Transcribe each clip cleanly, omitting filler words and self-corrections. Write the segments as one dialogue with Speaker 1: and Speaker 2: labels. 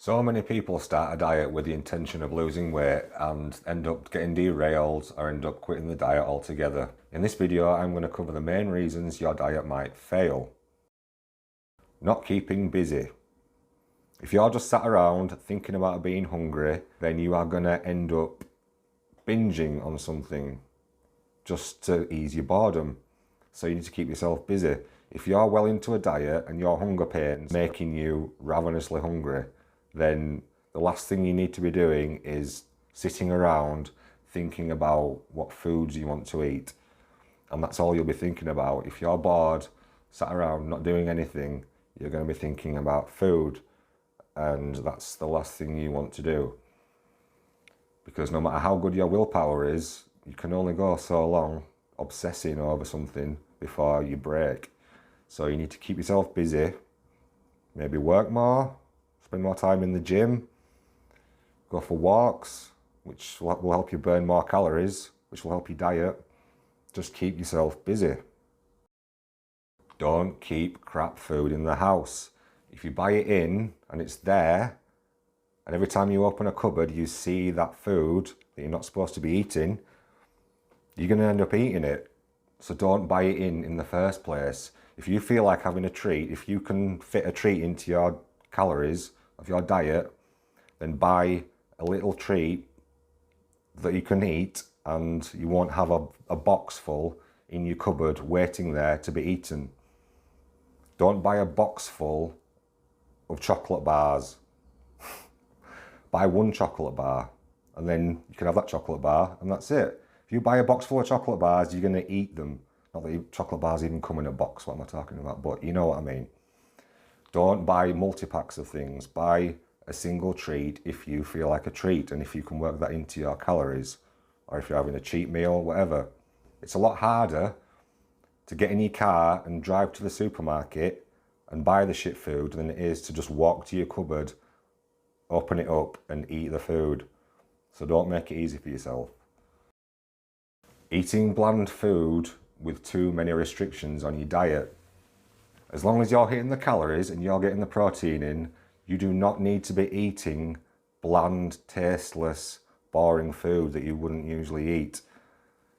Speaker 1: So many people start a diet with the intention of losing weight and end up getting derailed or end up quitting the diet altogether. In this video, I'm going to cover the main reasons your diet might fail. Not keeping busy. If you're just sat around thinking about being hungry, then you are going to end up binging on something just to ease your boredom. So you need to keep yourself busy. If you're well into a diet and your hunger pains making you ravenously hungry, then the last thing you need to be doing is sitting around thinking about what foods you want to eat. And that's all you'll be thinking about. If you're bored, sat around not doing anything, you're going to be thinking about food. And that's the last thing you want to do. Because no matter how good your willpower is, you can only go so long obsessing over something before you break. So you need to keep yourself busy, maybe work more, spend more time in the gym, go for walks, which will help you burn more calories, which will help you diet. Just keep yourself busy. Don't keep crap food in the house. If you buy it in and it's there, and every time you open a cupboard you see that food that you're not supposed to be eating, you're going to end up eating it. So don't buy it in the first place. If you feel like having a treat, if you can fit a treat into your calories of your diet, then buy a little treat that you can eat and you won't have a box full in your cupboard waiting there to be eaten. Don't buy a box full of chocolate bars. Buy one chocolate bar and then you can have that chocolate bar and that's it. If you buy a box full of chocolate bars, you're going to eat them. Not that chocolate bars even come in a box, what am I talking about? But you know what I mean. Don't buy multi-packs of things. Buy a single treat if you feel like a treat and if you can work that into your calories, or if you're having a cheat meal, whatever. It's a lot harder to get in your car and drive to the supermarket and buy the shit food than it is to just walk to your cupboard, open it up and eat the food. So don't make it easy for yourself. Eating bland food with too many restrictions on your diet. As long as you're hitting the calories and you're getting the protein in, you do not need to be eating bland, tasteless, boring food that you wouldn't usually eat.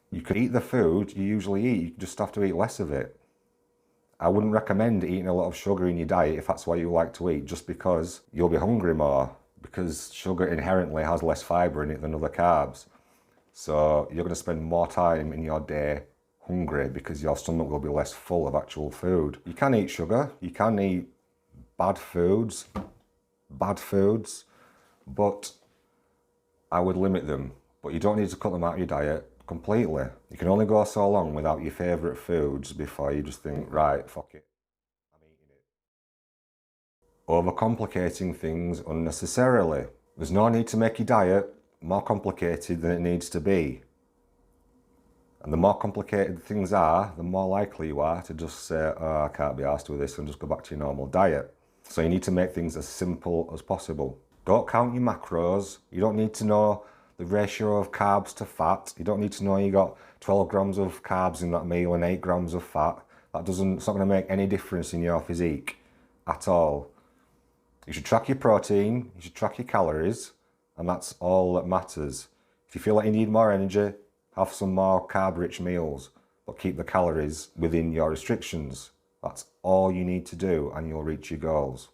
Speaker 1: You can eat the food you usually eat, you just have to eat less of it. I wouldn't recommend eating a lot of sugar in your diet if that's what you like to eat, just because you'll be hungry more, because sugar inherently has less fibre in it than other carbs. So you're going to spend more time in your day hungry because your stomach will be less full of actual food. You can eat sugar, you can eat bad foods, but I would limit them. But you don't need to cut them out of your diet completely. You can only go so long without your favourite foods before you just think, right, fuck it, I'm eating it. Overcomplicating things unnecessarily. There's no need to make your diet more complicated than it needs to be. And the more complicated things are, the more likely you are to just say, oh, I can't be arsed with this, and just go back to your normal diet. So you need to make things as simple as possible. Don't count your macros. You don't need to know the ratio of carbs to fat. You don't need to know you got 12 grams of carbs in that meal and 8 grams of fat. It's not going to make any difference in your physique at all. You should track your protein, you should track your calories, and that's all that matters. If you feel like you need more energy, have some more carb-rich meals, but keep the calories within your restrictions. That's all you need to do and you'll reach your goals.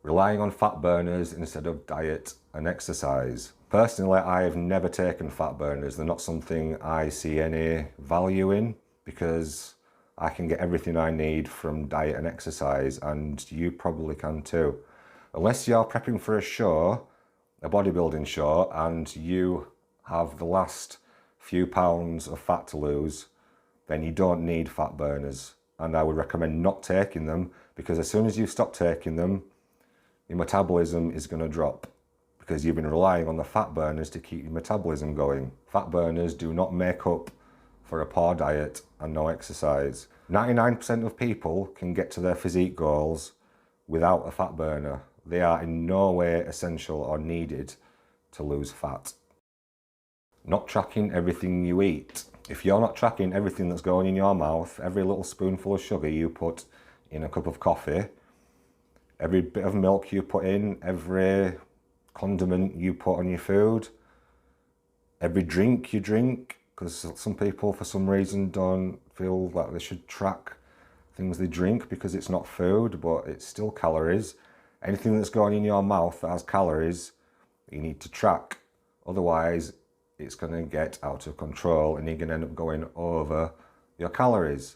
Speaker 1: Relying on fat burners instead of diet and exercise. Personally, I have never taken fat burners. They're not something I see any value in because I can get everything I need from diet and exercise, and you probably can too. Unless you're prepping for a show, a bodybuilding show, and you have the last few pounds of fat to lose, then you don't need fat burners. And I would recommend not taking them, because as soon as you stop taking them, your metabolism is going to drop because you've been relying on the fat burners to keep your metabolism going. Fat burners do not make up for a poor diet and no exercise. 99% of people can get to their physique goals without a fat burner. They are in no way essential or needed to lose fat. Not tracking everything you eat. If you're not tracking everything that's going in your mouth, every little spoonful of sugar you put in a cup of coffee, Every bit of milk you put in, every condiment you put on your food, every drink you drink, because some people for some reason don't feel like they should track things they drink because it's not food, but it's still calories. Anything that's going in your mouth that has calories, you need to track. Otherwise, it's going to get out of control and you're going to end up going over your calories,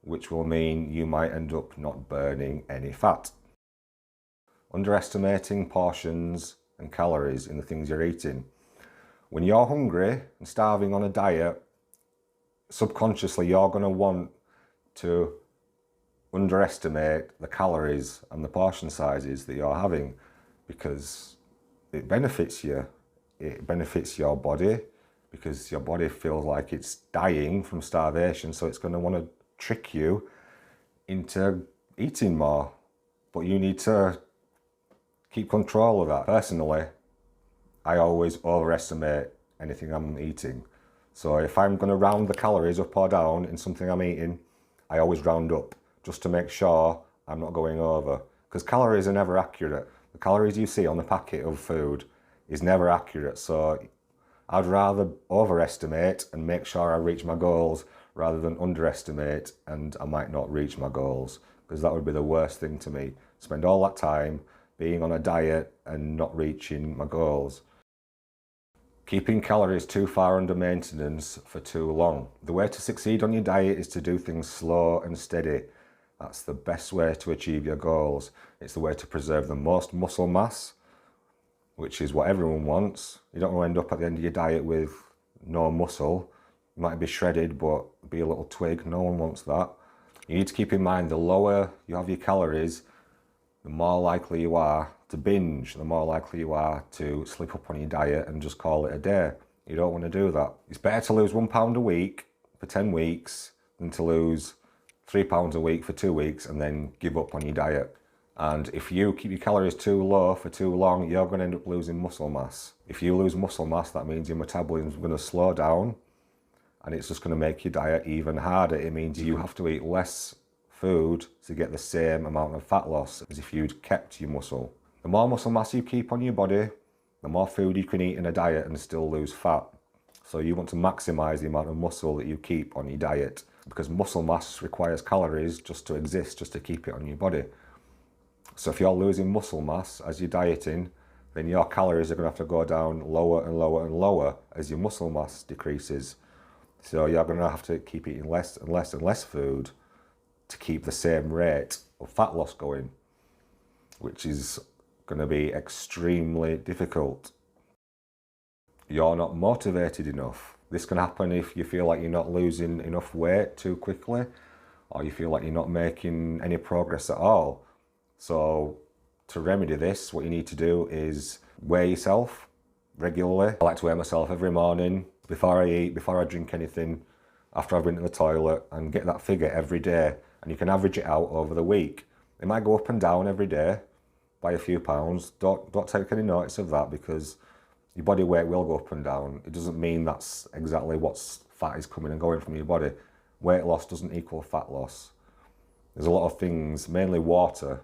Speaker 1: which will mean you might end up not burning any fat. Underestimating portions and calories in the things you're eating. When you're hungry and starving on a diet, subconsciously you're going to want to underestimate the calories and the portion sizes that you're having, because it benefits you. It benefits your body, because your body feels like it's dying from starvation, so it's going to want to trick you into eating more. But you need to keep control of that. Personally, I always overestimate anything I'm eating. So if I'm going to round the calories up or down in something I'm eating, I always round up, just to make sure I'm not going over. Because calories are never accurate. The calories you see on the packet of food is never accurate. So I'd rather overestimate and make sure I reach my goals rather than underestimate and I might not reach my goals. Because that would be the worst thing to me. Spend all that time being on a diet and not reaching my goals. Keeping calories too far under maintenance for too long. The way to succeed on your diet is to do things slow and steady. That's the best way to achieve your goals. It's the way to preserve the most muscle mass, which is what everyone wants. You don't want to end up at the end of your diet with no muscle. You might be shredded, but be a little twig. No one wants that. You need to keep in mind, the lower you have your calories, the more likely you are to binge, the more likely you are to slip up on your diet and just call it a day. You don't want to do that. It's better to lose £1 a week for 10 weeks than to lose £3 a week for 2 weeks and then give up on your diet. And if you keep your calories too low for too long, you're going to end up losing muscle mass. If you lose muscle mass, that means your metabolism is going to slow down and it's just going to make your diet even harder. It means you have to eat less food to get the same amount of fat loss as if you'd kept your muscle. The more muscle mass you keep on your body, the more food you can eat in a diet and still lose fat. So you want to maximize the amount of muscle that you keep on your diet, because muscle mass requires calories just to exist, just to keep it on your body. So if you're losing muscle mass as you're dieting, then your calories are going to have to go down lower and lower and lower as your muscle mass decreases. So you're going to have to keep eating less and less and less food to keep the same rate of fat loss going, which is going to be extremely difficult. You're not motivated enough. This can happen if you feel like you're not losing enough weight too quickly, or you feel like you're not making any progress at all. So to remedy this, what you need to do is weigh yourself regularly. I like to weigh myself every morning, before I eat, before I drink anything, after I've been to the toilet, and get that figure every day. And you can average it out over the week. It might go up and down every day by a few pounds. Don't take any notice of that, because your body weight will go up and down. It doesn't mean that's exactly what's fat is coming and going from your body. Weight loss doesn't equal fat loss. There's a lot of things, mainly water,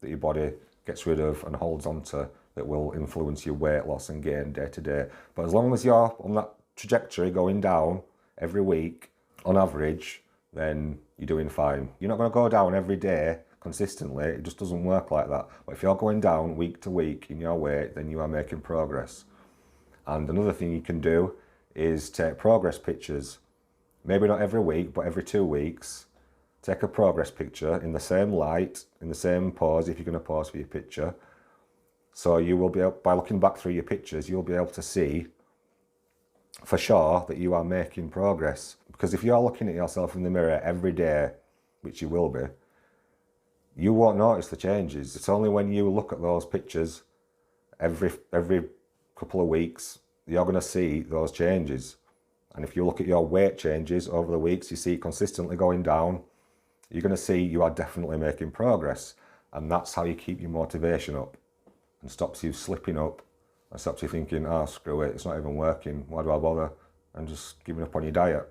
Speaker 1: that your body gets rid of and holds onto that will influence your weight loss and gain day to day. But as long as you're on that trajectory going down every week on average, then you're doing fine. You're not going to go down every day consistently. It just doesn't work like that. But if you're going down week to week in your weight, then you are making progress. And another thing you can do is take progress pictures. Maybe not every week, but every 2 weeks. Take a progress picture in the same light, in the same pose, if you're going to pose for your picture. So you will be able, by looking back through your pictures, you'll be able to see for sure that you are making progress. Because if you're looking at yourself in the mirror every day, which you will be, you won't notice the changes. It's only when you look at those pictures every couple of weeks, you're going to see those changes. And if you look at your weight changes over the weeks, you see it consistently going down, you're going to see you are definitely making progress. And that's how you keep your motivation up and stops you slipping up and stops you thinking, oh, screw it, it's not even working, why do I bother? And just giving up on your diet.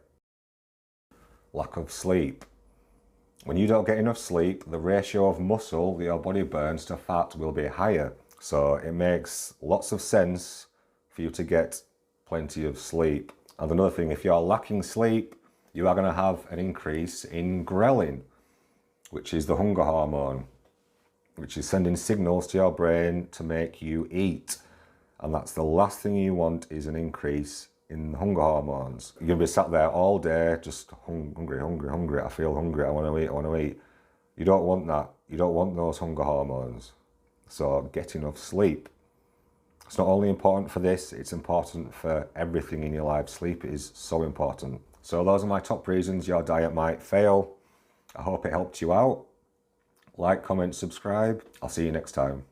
Speaker 1: Lack of sleep. When you don't get enough sleep, the ratio of muscle that your body burns to fat will be higher. So it makes lots of sense for you to get plenty of sleep. And another thing, if you're lacking sleep, you are going to have an increase in ghrelin, which is the hunger hormone, which is sending signals to your brain to make you eat. And that's the last thing you want, is an increase in hunger hormones. You're going to be sat there all day just hungry, I feel hungry, I want to eat. You don't want that. You don't want those hunger hormones. So get enough sleep. It's not only important for this, it's important for everything in your life. Sleep is so important. So those are my top reasons your diet might fail. I hope it helped you out. Like, comment, subscribe. I'll see you next time.